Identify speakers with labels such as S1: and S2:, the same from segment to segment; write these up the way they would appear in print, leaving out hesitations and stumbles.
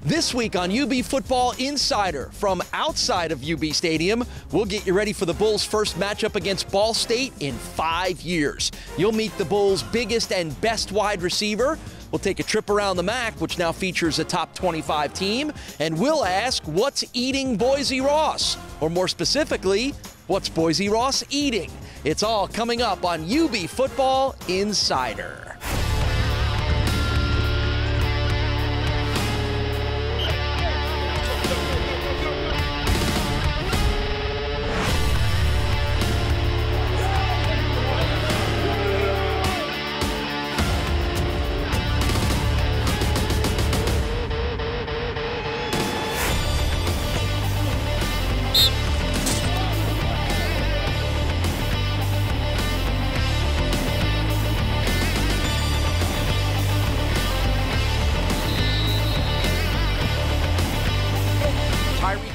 S1: This week on UB Football Insider, from outside of UB Stadium, we'll get you ready for the Bulls' first matchup against Ball State in 5 years. You'll meet the Bulls' biggest and best wide receiver. We'll take a trip around the MAC, which now features a top 25 team, and we'll ask what's eating Boise Ross, or more specifically, what's Boise Ross eating? It's all coming up on UB Football Insider.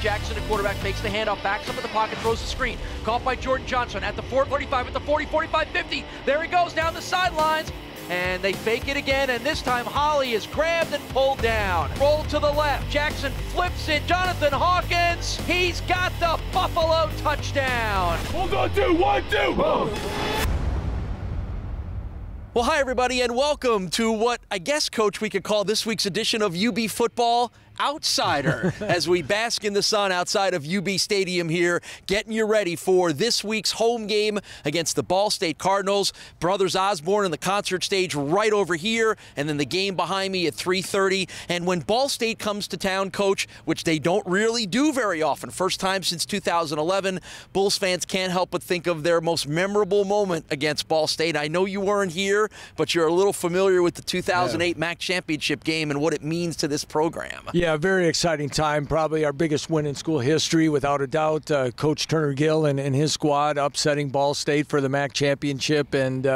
S2: Jackson, the quarterback, makes the handoff, backs up in the pocket, throws the screen. Caught by Jordan Johnson at the 4:45, at the 40, 45, 50. There he goes down the sidelines. And they fake it again, and this time Holly is grabbed and pulled down. Roll to the left. Jackson flips it. Jonathan Hawkins, he's got the Buffalo touchdown.
S3: Hold on, 2, 1, 2. Whoa.
S1: Well, hi, everybody, and welcome to what I guess, Coach, we could call this week's edition of UB Football Outsider as we bask in the sun outside of UB Stadium here, getting you ready for this week's home game against the Ball State Cardinals. Brothers Osborne in the concert stage right over here, and then the game behind me at 3:30. And when Ball State comes to town, Coach, which they don't really do very often, first time since 2011, Bulls fans can't help but think of their most memorable moment against Ball State. I know you weren't here, but you're a little familiar with the 2008 MAC championship game and what it means to this program.
S4: Yeah, very exciting time. Probably our biggest win in school history, without a doubt. Coach Turner Gill and his squad upsetting Ball State for the MAC championship. And,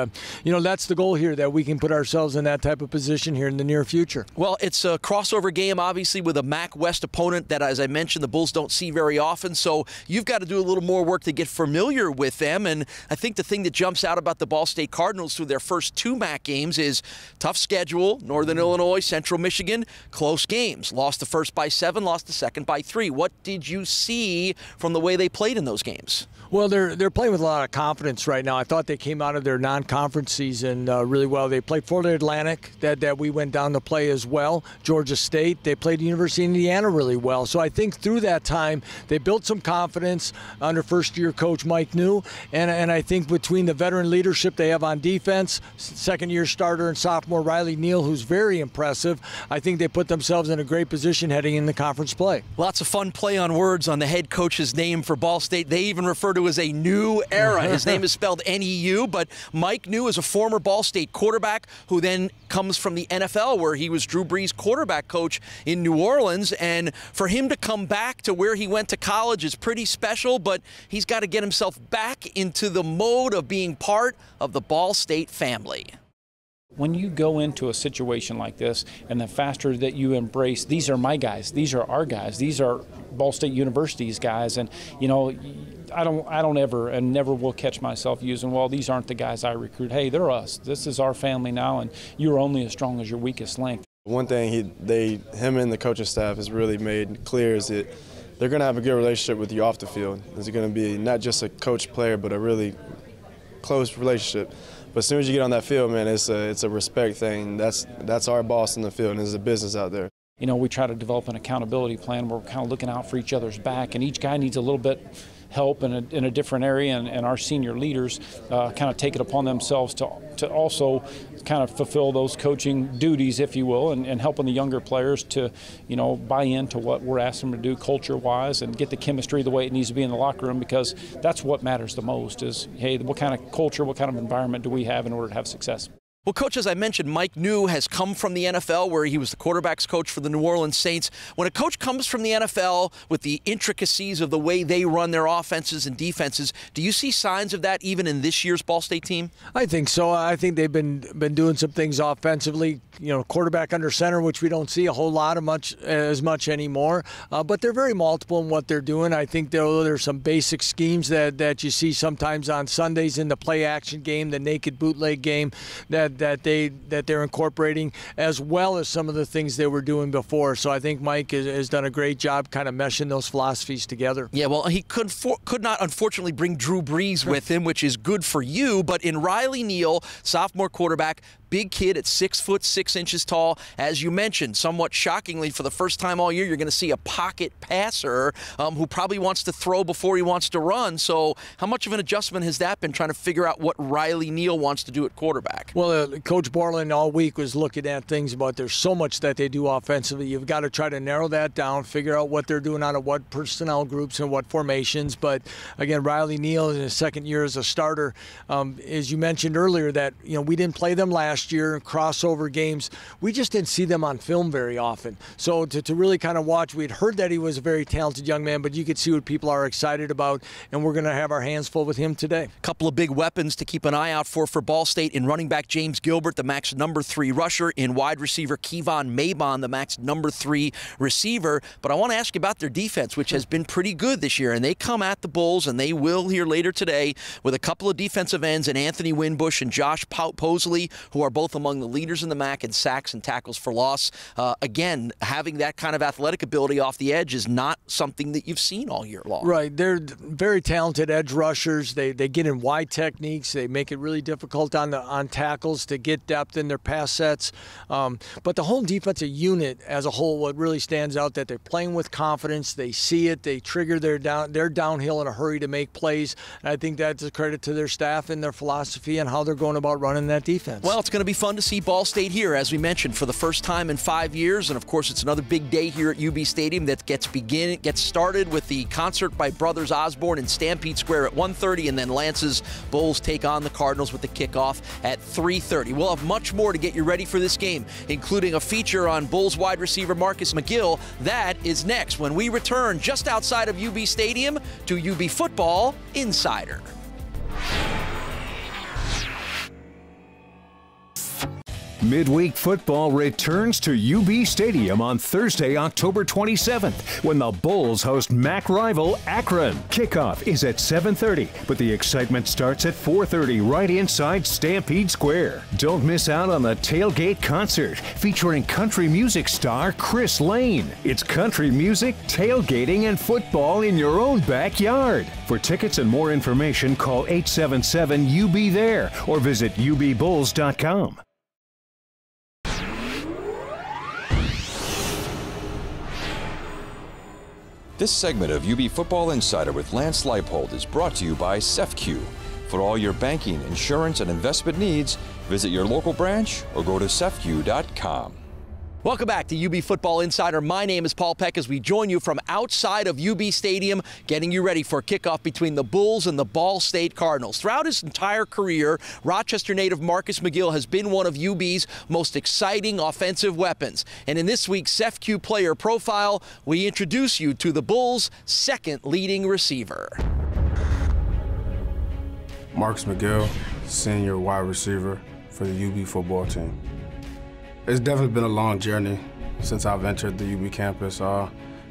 S4: you know, that's the goal here, that we can put ourselves in that type of position here in the near future.
S1: Well, it's a crossover game, obviously, with a MAC West opponent that, as I mentioned, the Bulls don't see very often. So you've got to do a little more work to get familiar with them. And I think the thing that jumps out about the Ball State Cardinals through their first 2 MAC games is tough schedule, Northern Illinois, Central Michigan, close games. Lost the first by 7, lost the second by 3. What did you see from the way they played in those games?
S4: Well, they're playing with a lot of confidence right now. I thought they came out of their non-conference season really well. They played Florida Atlantic, that we went down to play as well. Georgia State, they played University of Indiana really well. So I think through that time, they built some confidence under first-year coach Mike New. And I think between the veteran leadership they have on defense, second-year starter and sophomore Riley Neal, who's very impressive, I think they put themselves in a great position heading in the conference play.
S1: Lots of fun play on words on the head coach's name for Ball State. They even refer to as a new era. His name is spelled N-E-U, but Mike New is a former Ball State quarterback who then comes from the NFL, where he was Drew Brees' quarterback coach in New Orleans. And for him to come back to where he went to college is pretty special, but he's got to get himself back into the mode of being part of the Ball State family.
S5: When you go into a situation like this, and the faster that you embrace, these are my guys, these are our guys, these are Ball State University's guys, and you know, I don't ever and never will catch myself using, well, these aren't the guys I recruit. Hey, they're us. This is our family now, and you're only as strong as your weakest link.
S6: One thing him and the coaching staff has really made clear is that they're going to have a good relationship with you off the field. It's going to be not just a coach-player, but a really close relationship. But as soon as you get on that field, man, it's a respect thing. That's our boss in the field, and there's a business out there.
S5: You know, we try to develop an accountability plan where we're kind of looking out for each other's back, and each guy needs a little bit help in a different area, and our senior leaders kind of take it upon themselves to also kind of fulfill those coaching duties, if you will, and helping the younger players to, you know, buy into what we're asking them to do culture-wise and get the chemistry the way it needs to be in the locker room, because that's what matters the most is, hey, what kind of culture, what kind of environment do we have in order to have success?
S1: Well, Coach, as I mentioned, Mike New has come from the NFL, where he was the quarterback's coach for the New Orleans Saints. When a coach comes from the NFL with the intricacies of the way they run their offenses and defenses, do you see signs of that even in this year's Ball State team?
S4: I think so. I think they've been doing some things offensively. You know, quarterback under center, which we don't see a whole lot of as much anymore. But they're very multiple in what they're doing. I think there's some basic schemes that you see sometimes on Sundays in the play action game, the naked bootleg game, that they're incorporating, as well as some of the things they were doing before. So I think Mike has done a great job kind of meshing those philosophies together.
S1: Yeah, well, he could not, unfortunately, bring Drew Brees with him, which is good for you. But in Riley Neal, sophomore quarterback, big kid at 6 foot 6 inches tall. As you mentioned, somewhat shockingly, for the first time all year, you're going to see a pocket passer who probably wants to throw before he wants to run. So how much of an adjustment has that been, trying to figure out what Riley Neal wants to do at quarterback?
S4: Well, Coach Borland all week was looking at things about there's so much that they do offensively. You've got to try to narrow that down, figure out what they're doing out of what personnel groups and what formations. But again, Riley Neal in his second year as a starter, as you mentioned earlier, that we didn't play them last year, crossover games. We just didn't see them on film very often. So to really kind of watch, we'd heard that he was a very talented young man, but you could see what people are excited about, and we're going to have our hands full with him today.
S1: A couple of big weapons to keep an eye out for Ball State: in running back James Gilbert, the Mac's number 3 rusher; in wide receiver Kevon Mabon, the Mac's number 3 receiver. But I want to ask you about their defense, which has been pretty good this year, and they come at the Bulls, and they will here later today, with a couple of defensive ends in Anthony Winbush and Josh Posley, who are both among the leaders in the MAC in sacks and tackles for loss. Again, having that kind of athletic ability off the edge is not something that you've seen all year long.
S4: Right. They're very talented edge rushers. They get in wide techniques. They make it really difficult on tackles to get depth in their pass sets. But the whole defensive unit as a whole, what really stands out, that they're playing with confidence. They see it. They trigger their downhill in a hurry to make plays. And I think that's a credit to their staff and their philosophy and how they're going about running that defense.
S1: Well, it's going to be fun to see Ball State here, as we mentioned, for the first time in 5 years. And of course, it's another big day here at UB Stadium that gets started with the concert by Brothers Osborne in Stampede Square at 1:30, and then Lance's Bulls take on the Cardinals with the kickoff at 3:30. We'll have much more to get you ready for this game, including a feature on Bulls wide receiver Marcus McGill. That is next when we return just outside of UB Stadium to UB Football Insider.
S7: Midweek football returns to UB Stadium on Thursday, October 27th, when the Bulls host MAC rival Akron. Kickoff is at 7:30, but the excitement starts at 4:30 right inside Stampede Square. Don't miss out on the tailgate concert featuring country music star Chris Lane. It's country music, tailgating, and football in your own backyard. For tickets and more information, call 877-UB-THERE or visit ubbulls.com.
S8: This segment of UB Football Insider with Lance Leipold is brought to you by CEFQ. For all your banking, insurance, and investment needs, visit your local branch or go to cefq.com.
S1: Welcome back to UB Football Insider. My name is Paul Peck as we join you from outside of UB Stadium, getting you ready for a kickoff between the Bulls and the Ball State Cardinals. Throughout his entire career, Rochester native Marcus McGill has been one of UB's most exciting offensive weapons. And in this week's CEFQ Player Profile, we introduce you to the Bulls' second leading receiver.
S6: Marcus McGill, senior wide receiver for the UB football team. It's definitely been a long journey since I've entered the UB campus.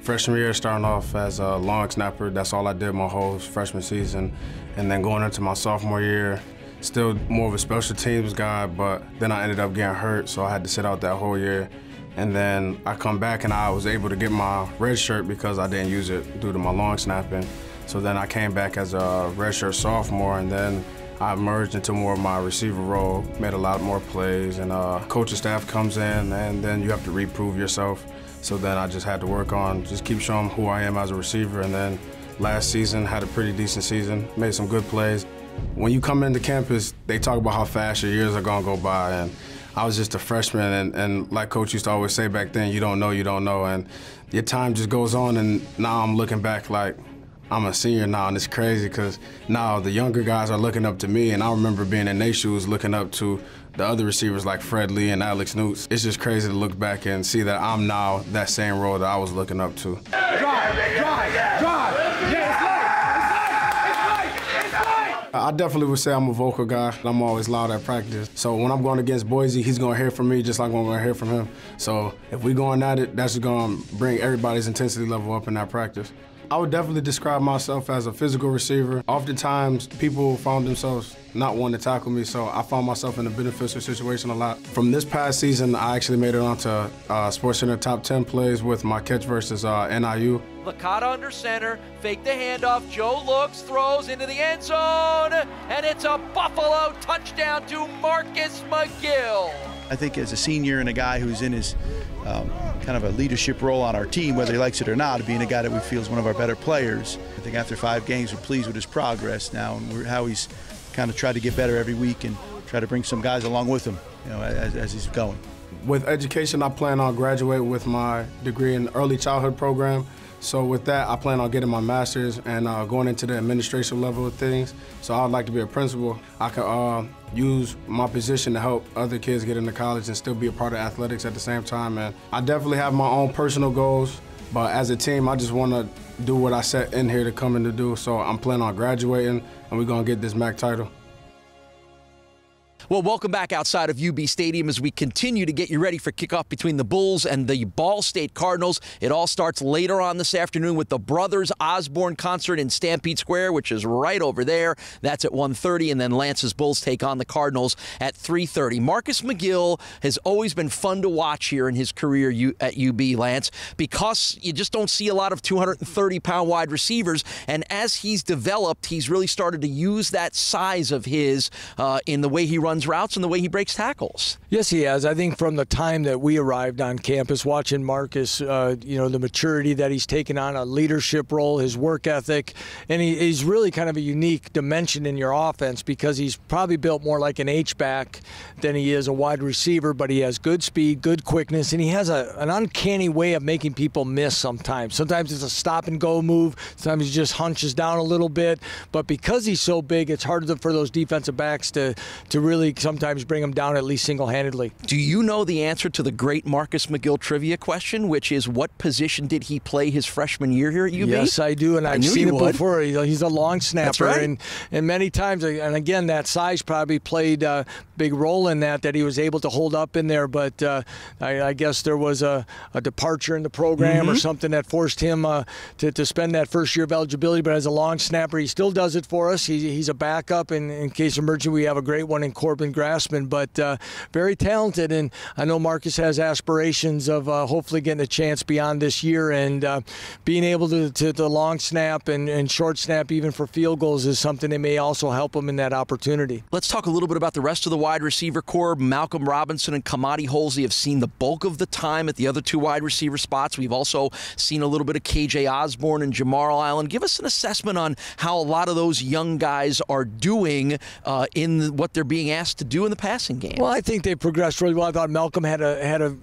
S6: Freshman year, starting off as a long snapper, that's all I did my whole freshman season. And then going into my sophomore year, still more of a special teams guy, but then I ended up getting hurt, so I had to sit out that whole year. And then I come back and I was able to get my red shirt because I didn't use it due to my long snapping. So then I came back as a redshirt sophomore, and then I merged into more of my receiver role, made a lot more plays, and coaching staff comes in, and then you have to reprove yourself. So then I just had to work on just keep showing who I am as a receiver. And then last season, had a pretty decent season, made some good plays. When you come into campus, they talk about how fast your years are gonna go by, and I was just a freshman, and like Coach used to always say back then, you don't know, and your time just goes on, and now I'm looking back like, I'm a senior now, and it's crazy because now the younger guys are looking up to me, and I remember being in their shoes looking up to the other receivers like Fred Lee and Alex Newts. It's just crazy to look back and see that I'm now that same role that I was looking up to.
S3: Drive! Yeah, it's light!
S6: I definitely would say I'm a vocal guy. I'm always loud at practice. So when I'm going against Boise, he's going to hear from me just like I'm going to hear from him. So if we're going at it, that's going to bring everybody's intensity level up in that practice.
S9: I would definitely describe myself as a physical receiver. Oftentimes, people found themselves not wanting to tackle me, so I found myself in a beneficial situation a lot. From this past season, I actually made it onto SportsCenter top 10 plays with my catch versus NIU.
S2: Licata under center, fake the handoff, Joe looks, throws into the end zone, and it's a Buffalo touchdown to Marcus McGill.
S10: I think as a senior and a guy who's in his kind of a leadership role on our team, whether he likes it or not, being a guy that we feel is one of our better players, I think after 5 games we're pleased with his progress now and how he's kind of tried to get better every week and try to bring some guys along with him, you know, as he's going.
S9: With education, I plan on graduating with my degree in early childhood program. So with that, I plan on getting my master's and going into the administration level of things. So I'd like to be a principal. I could use my position to help other kids get into college and still be a part of athletics at the same time. And I definitely have my own personal goals, but as a team, I just want to do what I set in here to come in to do. So I'm planning on graduating, and we're going to get this MAC title.
S1: Well, welcome back outside of UB Stadium as we continue to get you ready for kickoff between the Bulls and the Ball State Cardinals. It all starts later on this afternoon with the Brothers Osborne concert in Stampede Square, which is right over there. That's at 1:30, and then Lance's Bulls take on the Cardinals at 3:30. Marcus McGill has always been fun to watch here in his career at UB, Lance, because you just don't see a lot of 230-pound wide receivers, and as he's developed, he's really started to use that size of his in the way he runs routes and the way he breaks tackles.
S4: Yes, he has. I think from the time that we arrived on campus, watching Marcus, you know, the maturity that he's taken on, a leadership role, his work ethic, and he's really kind of a unique dimension in your offense because he's probably built more like an H-back than he is a wide receiver, but he has good speed, good quickness, and he has an uncanny way of making people miss sometimes. Sometimes it's a stop-and-go move. Sometimes he just hunches down a little bit, but because he's so big, it's harder for those defensive backs to really sometimes bring him down at least single-handedly.
S1: Do you know the answer to the great Marcus McGill trivia question, which is what position did he play his freshman year here at UB?
S4: Yes, I do, and I've seen it before. He's a long snapper.
S1: That's right.
S4: And many times, and again, that size probably played a big role in that he was able to hold up in there, but I guess there was a departure in the program or something that forced him to spend that first year of eligibility, but as a long snapper, he still does it for us. He's a backup, and in case of emergency, we have a great one in Corbin Grassman, but very talented, and I know Marcus has aspirations of hopefully getting a chance beyond this year, and being able to long snap and short snap even for field goals is something that may also help him in that opportunity.
S1: Let's talk a little bit about the rest of the wide receiver core. Malcolm Robinson and Kamadi Holsey have seen the bulk of the time at the other 2 wide receiver spots. We've also seen a little bit of KJ Osborne and Jamar Allen. Give us an assessment on how a lot of those young guys are doing in what they're being asked to do in the passing game.
S4: Well, I think they progressed really well. I thought Malcolm had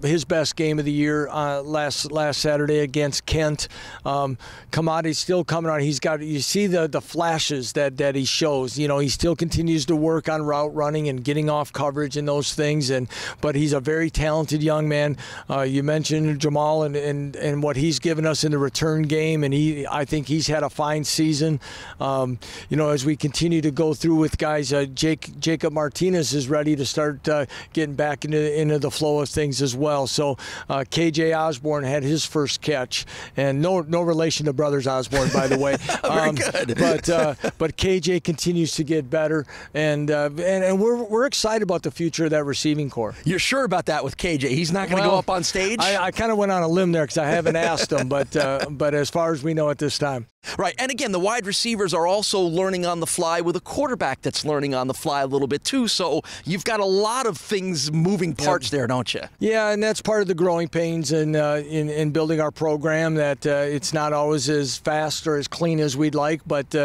S4: his best game of the year last Saturday against Kent. Kamadi's still coming on. You see the flashes that he shows. You know, he still continues to work on route running and getting off coverage and those things. But he's a very talented young man. You mentioned Jamal and what he's given us in the return game, and I think he's had a fine season. You know, as we continue to go through with guys, Jacob Martinez is ready to start getting back into the flow of things as well. So KJ Osborne had his first catch, and no relation to Brothers Osborne, by the way.
S1: Very good.
S4: But KJ continues to get better, and we're excited about the future of that receiving core.
S1: You're sure about that with KJ? He's not going to go up on stage?
S4: I kind of went on a limb there because I haven't asked him, but as far as we know at this time.
S1: Right, and again, the wide receivers are also learning on the fly with a quarterback that's learning on the fly a little bit too, so you've got a lot of things, moving parts there, don't you?
S4: Yeah, and that's part of the growing pains in building our program, that it's not always as fast or as clean as we'd like, but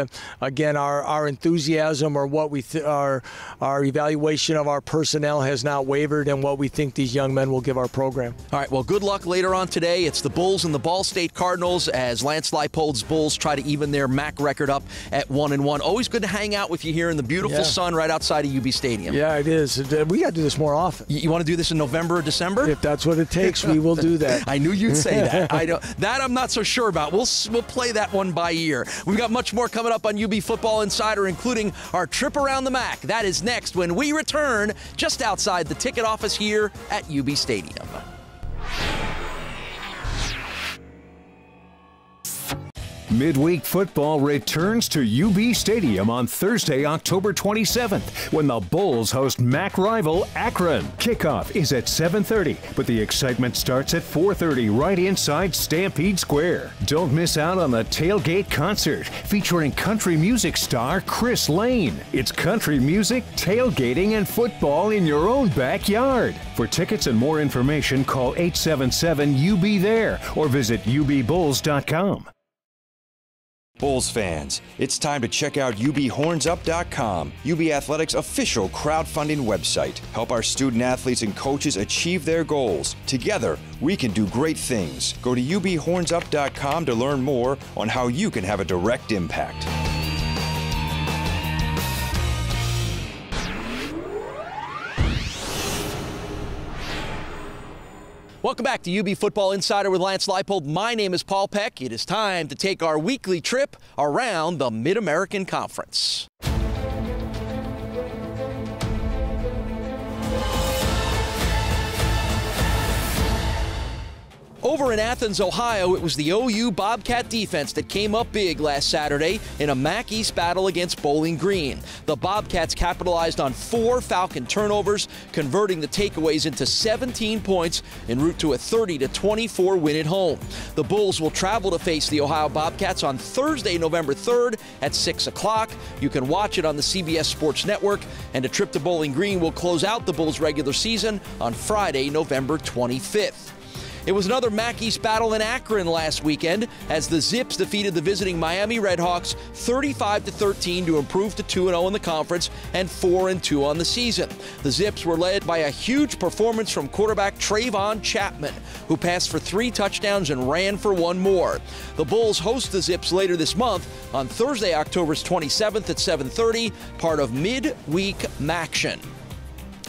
S4: again, our enthusiasm or what our evaluation of our personnel has not wavered, and what we think these young men will give our program.
S1: All right, well, good luck later on today. It's the Bulls and the Ball State Cardinals as Lance Leipold's Bulls try to even their MAC record up at 1-1. Always good to hang out with you here in the beautiful sun right outside of UB Stadium.
S4: Yeah, it is. We got to do this more often.
S1: You want to do this in November or December?
S4: If that's what it takes, we will do that.
S1: I knew you'd say that. That I'm not so sure about. We'll play that one by ear. We've got much more coming up on UB Football Insider, including our trip around the MAC. That is next when we return just outside the ticket office here at UB Stadium.
S7: Midweek football returns to UB Stadium on Thursday, October 27th, when the Bulls host MAC rival Akron. Kickoff is at 7:30, but the excitement starts at 4:30 right inside Stampede Square. Don't miss out on the tailgate concert featuring country music star Chris Lane. It's country music, tailgating, and football in your own backyard. For tickets and more information, call 877-UB-THERE or visit ubbulls.com.
S8: Bulls fans, it's time to check out ubhornsup.com, UB Athletics' official crowdfunding website. Help our student athletes and coaches achieve their goals. Together, we can do great things. Go to ubhornsup.com to learn more on how you can have a direct impact.
S1: Welcome back to UB Football Insider with Lance Leipold. My name is Paul Peck. It is time to take our weekly trip around the MidAmerican Conference. Over in Athens, Ohio, it was the OU Bobcat defense that came up big last Saturday in a MAC East battle against Bowling Green. The Bobcats capitalized on 4 Falcon turnovers, converting the takeaways into 17 points en route to a 30-24 win at home. The Bulls will travel to face the Ohio Bobcats on Thursday, November 3rd at 6 o'clock. You can watch it on the CBS Sports Network, and a trip to Bowling Green will close out the Bulls' regular season on Friday, November 25th. It was another MAC East battle in Akron last weekend as the Zips defeated the visiting Miami Redhawks 35-13 to improve to 2-0 in the conference and 4-2 on the season. The Zips were led by a huge performance from quarterback Trayvon Chapman, who passed for 3 touchdowns and ran for 1 more. The Bulls host the Zips later this month on Thursday, October 27th at 7:30, part of Midweek MACtion.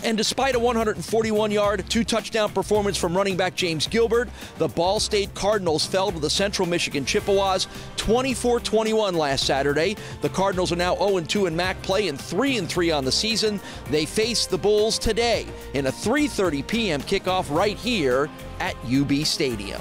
S1: And despite a 141-yard, 2-touchdown performance from running back James Gilbert, the Ball State Cardinals fell to the Central Michigan Chippewas 24-21 last Saturday. The Cardinals are now 0-2 in MAC play and 3-3 on the season. They face the Bulls today in a 3:30 p.m. kickoff right here at UB Stadium.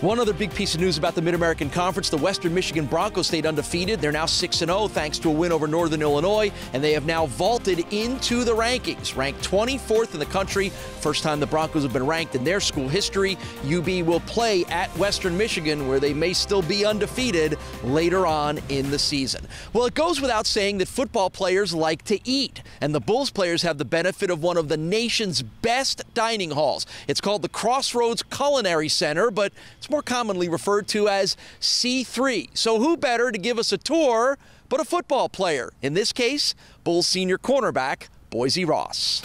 S1: One other big piece of news about the MidAmerican Conference, the Western Michigan Broncos stayed undefeated. They're now 6-0 thanks to a win over Northern Illinois, and they have now vaulted into the rankings, ranked 24th in the country. First time the Broncos have been ranked in their school history. UB will play at Western Michigan, where they may still be undefeated later on in the season. Well, it goes without saying that football players like to eat, and the Bulls players have the benefit of one of the nation's best dining halls. It's called the Crossroads Culinary Center, but it's more commonly referred to as C3. So who better to give us a tour but a football player? In this case, Bulls senior cornerback Boise Ross.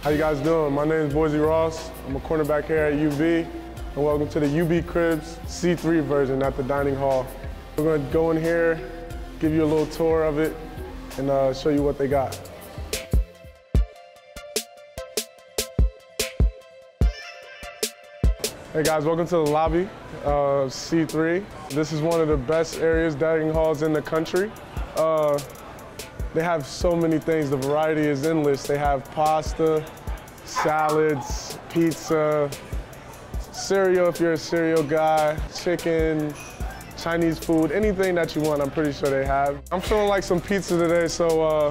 S9: How you guys doing? My name is Boise Ross. I'm a cornerback here at UB, and welcome to the UB Cribs C3 version at the dining hall. We're going to go in here, give you a little tour of it, and show you what they got. Hey guys, welcome to the lobby of C3. This is one of the best areas, dining halls in the country. They have so many things. The variety is endless. They have pasta, salads, pizza, cereal if you're a cereal guy, chicken, Chinese food, anything that you want, I'm pretty sure they have. I'm feeling like some pizza today, so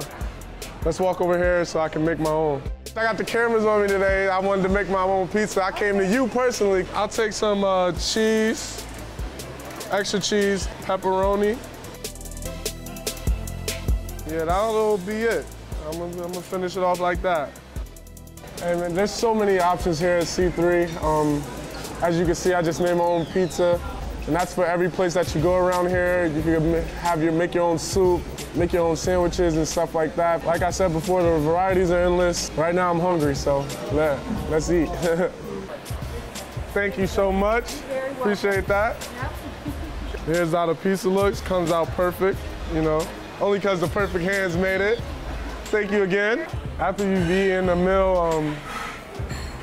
S9: let's walk over here so I can make my own. I got the cameras on me today. I wanted to make my own pizza. I came to you personally. I'll take some cheese, extra cheese, pepperoni. Yeah, that'll be it. I'm gonna finish it off like that. Hey man, there's so many options here at C3. As you can see, I just made my own pizza, and that's for every place that you go around here. You can make your own soup, make your own sandwiches and stuff like that. Like I said before, the varieties are endless. Right now I'm hungry, so let's eat. Thank you so much. Appreciate that. Here's how the pizza looks. Comes out perfect, you know. Only because the perfect hands made it. Thank you again. After you eat in the meal,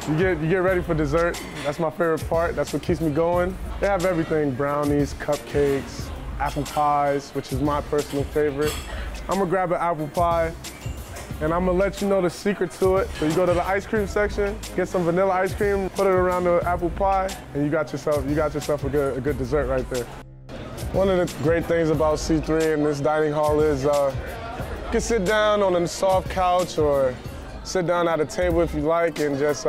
S9: you get ready for dessert. That's my favorite part. That's what keeps me going. They have everything: brownies, cupcakes, apple pies, which is my personal favorite. I'm gonna grab an apple pie. and I'm gonna let you know the secret to it. So you go to the ice cream section, get some vanilla ice cream, put it around the apple pie, and you got yourself a good dessert right there. One of the great things about C3 and this dining hall is you can sit down on a soft couch or sit down at a table if you like and just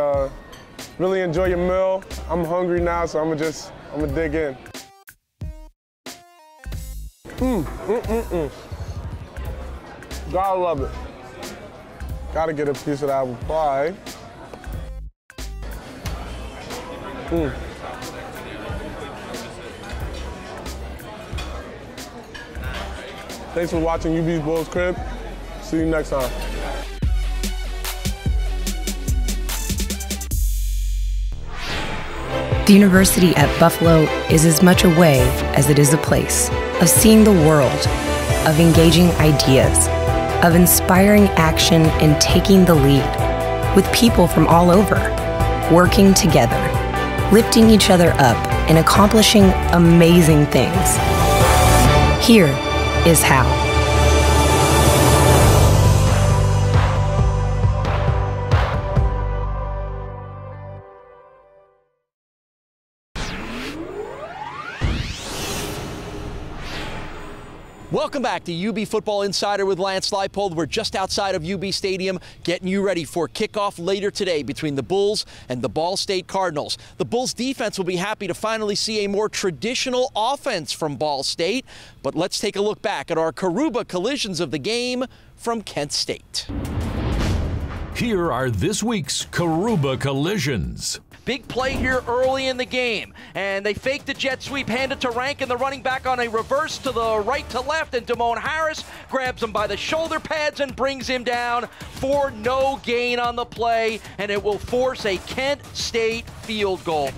S9: really enjoy your meal. I'm hungry now, so I'm gonna dig in. Gotta love it. Gotta get a piece of the apple pie. Thanks for watching UB Bulls Crib. See you next time.
S11: The university at Buffalo is as much a way as it is a place of seeing the world, of engaging ideas, of inspiring action and taking the lead, with people from all over, working together, lifting each other up and accomplishing amazing things. Here is how.
S1: Welcome back to UB Football Insider with Lance Leipold. We're just outside of UB Stadium getting you ready for kickoff later today between the Bulls and the Ball State Cardinals. The Bulls defense will be happy to finally see a more traditional offense from Ball State. But let's take a look back at our Caruba Collisions of the game from Kent State.
S7: Here are this week's Caruba Collisions.
S2: Big play here early in the game, and they fake the jet sweep, hand it to Rankin, the running back on a reverse to the right to left, and Damone Harris grabs him by the shoulder pads and brings him down for no gain on the play, and it will force a Kent State field goal.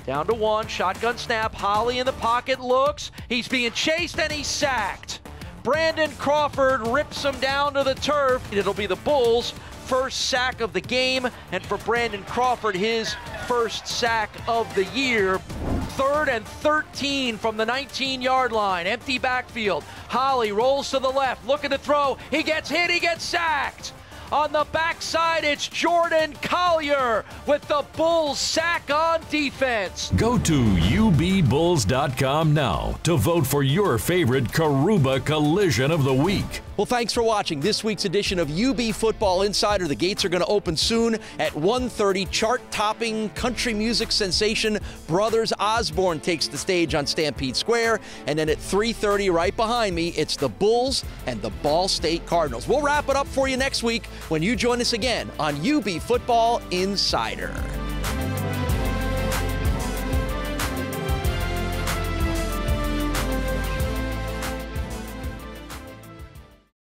S2: Down to one, shotgun snap, Holly in the pocket looks, he's being chased and he's sacked. Brandon Crawford rips him down to the turf. It'll be the Bulls' first sack of the game, and for Brandon Crawford, his first sack of the year. 3rd and 13 from the 19-yard line, empty backfield. Holly rolls to the left, looking to throw. He gets hit, he gets sacked. On the backside, it's Jordan Collier with the Bulls sack on defense.
S7: Go to ubbulls.com now to vote for your favorite Caruba Collision of the week.
S1: Well, thanks for watching this week's edition of UB Football Insider. The gates are going to open soon at 1:30. Chart-topping country music sensation Brothers Osborne takes the stage on Stampede Square. And then at 3:30, right behind me, it's the Bulls and the Ball State Cardinals. We'll wrap it up for you next week when you join us again on UB Football Insider.